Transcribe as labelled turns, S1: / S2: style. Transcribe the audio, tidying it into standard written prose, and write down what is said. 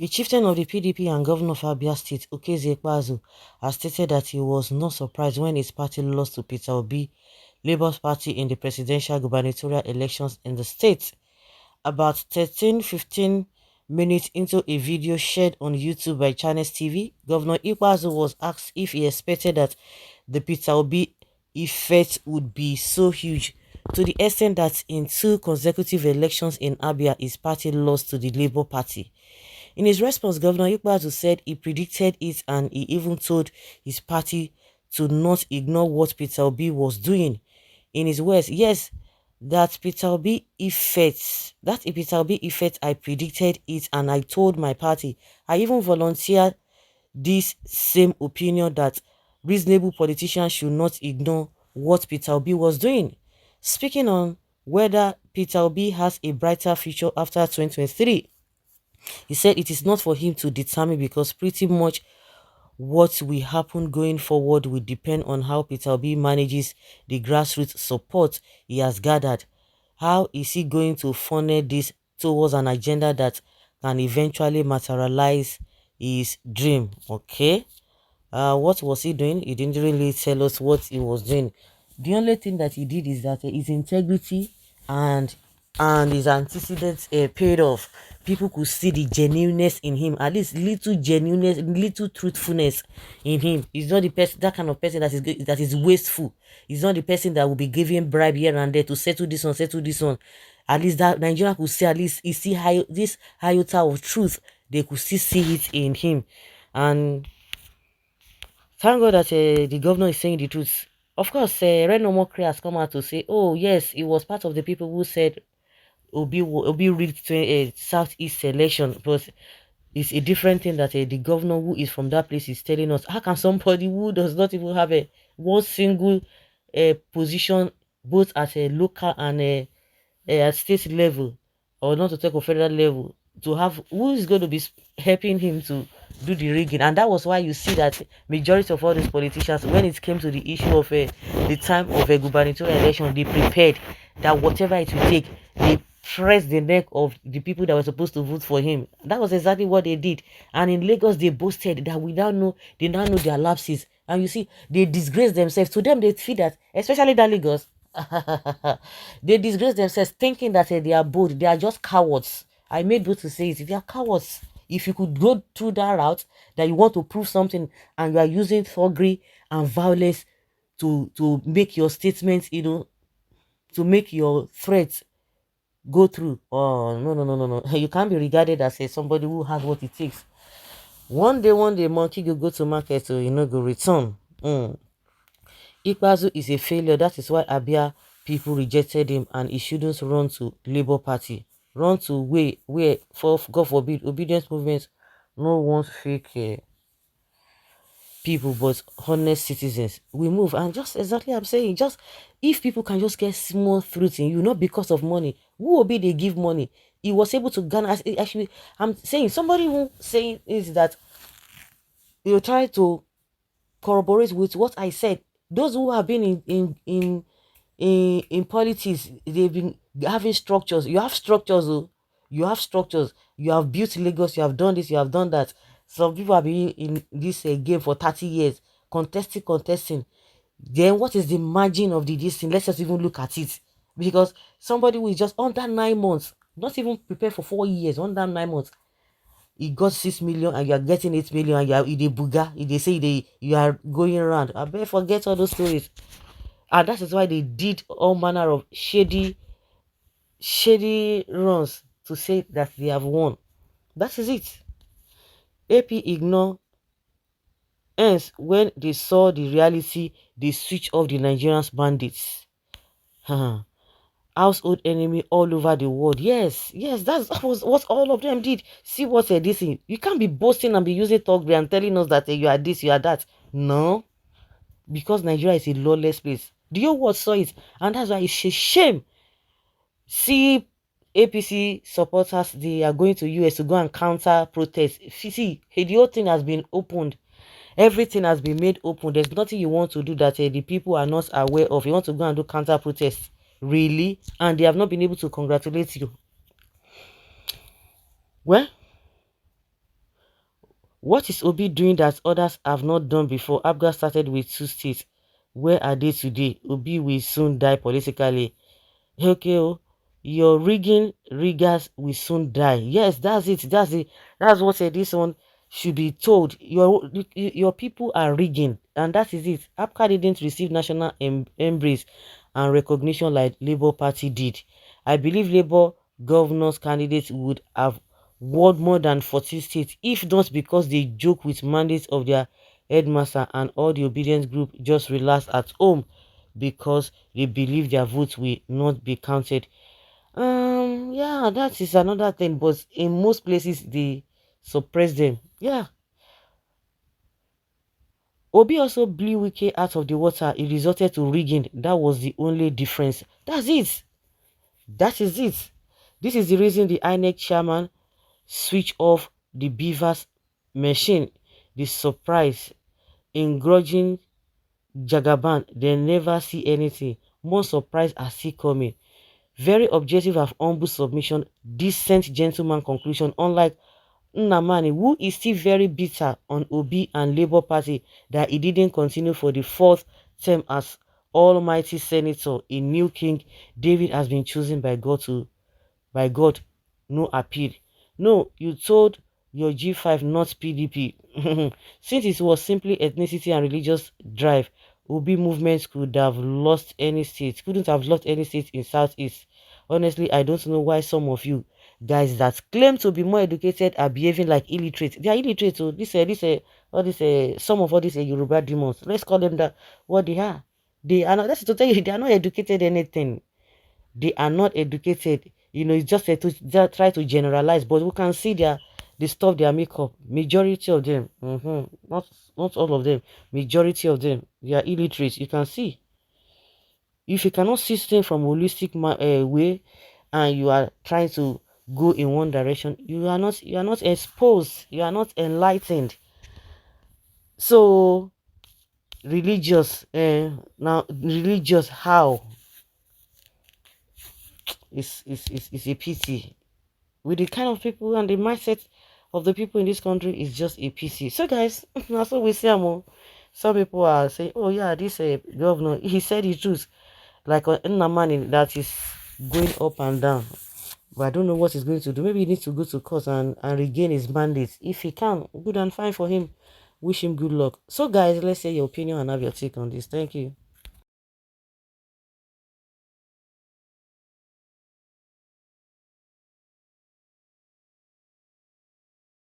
S1: The chieftain of the PDP and governor of Abia State, Ikpeazu, has stated that he was not surprised when his party lost to Peter Obi, Labour's party, in the presidential gubernatorial elections in the state. About 13-15 minutes into a video shared on YouTube by Channels TV, Governor Ikpeazu was asked if he expected that the Peter Obi effect would be so huge, to the extent that in 2 consecutive elections in Abia, his party lost to the Labour Party. In his response, Governor Ikpeazu said he predicted it, and he even told his party to not ignore what Peter Obi was doing. In his words, yes, that Peter Obi effect, I predicted it, and I told my party. I even volunteered this same opinion that reasonable politicians should not ignore what Peter Obi was doing. Speaking on whether Peter Obi has a brighter future after 2023, he said it is not for him to determine, because pretty much what will happen going forward will depend on how Peter Obi manages the grassroots support he has gathered. How is he going to funnel this towards an agenda that can eventually materialize his dream? Okay. What was he doing? He didn't really tell us what he was doing. The only thing that he did is that his integrity and his antecedents paid off. People could see the genuineness in him, at least little genuineness, little truthfulness in him. He's not the person, that kind of person that is wasteful. He's not the person that will be giving bribe here and there to settle this one, settle this one. At least that Nigeria could see, at least he see this iota of truth. They could still see it in him, and thank God that the governor is saying the truth. Of course, Reno Mokri has come out to say, oh yes, he was part of the people who said Obi rigged Southeast election, but it's a different thing that the governor who is from that place is telling us. How can somebody who does not even have a one single position, both at a local and at state level, or not to take a federal level, to have, who is going to be helping him to do the rigging? And that was why you see that majority of all these politicians, when it came to the issue of the time of a gubernatorial election, they prepared that whatever it will take, they pressed the neck of the people that were supposed to vote for him. That was exactly what they did. And in Lagos, they boasted that they now know their lapses. And you see, they disgrace themselves. To them, they feel that, especially that Lagos, they disgrace themselves, thinking that they are bold. They are just cowards. I made bold to say it. They are cowards. If you could go through that route, that you want to prove something, and you are using thuggery and violence to make your statements, to make your threats go through. Oh, no, no, no, no, no. You can't be regarded as somebody who has what it takes. One day, monkey go to market, so go return. Ikpeazu is a failure. That is why Abia people rejected him, and he shouldn't run to Labour Party. Run to where for God forbid, obedience movement no wants fake people, but honest citizens. We move, and just exactly I'm saying, just if people can just get small fruits in you, not because of money. Who will be they give money? He was able to garner. Actually, I'm saying somebody who saying is that you try to corroborate with what I said. Those who have been in politics, they've been having structures. You have structures, oh. You have structures. You have built Lagos. You have done this. You have done that. Some people have been in this game for 30 years, contesting. Then what is the margin of this thing? Let's just even look at it. Because somebody who is just under 9 months, not even prepared for 4 years, under 9 months, he got 6 million, and you are getting 8 million, and you are in a buga. They say you are going around. I better forget all those stories. And that is why they did all manner of shady runs to say that they have won. That is it. AP ignore. Hence, when they saw the reality, they switched off the Nigerian bandits. Household enemy all over the world. Yes, that was what all of them did. See what they're dissing. You can't be boasting and be using talk and telling us that you are this, you are that. No, because Nigeria is a lawless place. The whole world saw it, and that's why it's a shame. See, APC supporters, they are going to US to go and counter protest. See, the whole thing has been opened. Everything has been made open. There's nothing you want to do that the people are not aware of. You want to go and do counter protest, really? And they have not been able to congratulate you. Well, What is Obi doing that others have not done before? Abga started with 2 states. Where are they today? Obi will soon die politically. Okay, oh, your riggers will soon die. Yes, that's it. That's it. That's what this one should be told. Your people are rigging, and that is it. APCA didn't receive national embrace and recognition like Labour Party did. I believe Labour governors candidates would have won more than 40 states, if not because they joke with mandates of their headmaster and all the obedience group just relax at home because they believe their votes will not be counted. Yeah, that is another thing, but in most places they suppress them. Yeah. Obi also blew Wike out of the water. It resulted to rigging. That was the only difference. That's it. That is it. This is the reason the INEC chairman switch off the beavers machine. The surprise in grudging Jagaban, they never see anything. More surprise are still coming. Very objective and humble submission, decent gentleman conclusion, unlike Nnamani, who is still very bitter on Obi and Labour Party that he didn't continue for the fourth term as almighty senator. A new king, David has been chosen by God, no appeal. No, you told your G5 not PDP. Since it was simply ethnicity and religious drive, Obi movements couldn't have lost any state in Southeast. Honestly, I don't know why some of you guys that claim to be more educated are behaving like illiterate. They are illiterate. So some of all these Yoruba demons. Let's call them that what they are. They are not. That's to tell you, they are not educated anything. They are not educated. It's just to try to generalize, but we can see the stuff they make up. Majority of them, not all of them, majority of them, they are illiterate. You can see. If you cannot see things from holistic way, and you are trying to go in one direction, you are not exposed. You are not enlightened. So religious, now religious how is a pity. With the kind of people and the mindset of the people in this country is just a pity. So guys, that's what we see. Some people are saying, oh yeah, this governor, he said the truth. Like Nnamani that is going up and down. But I don't know what he's going to do. Maybe he needs to go to court and regain his mandate. If he can, good and fine for him. Wish him good luck. So guys, let's say your opinion and have your take on this. Thank you.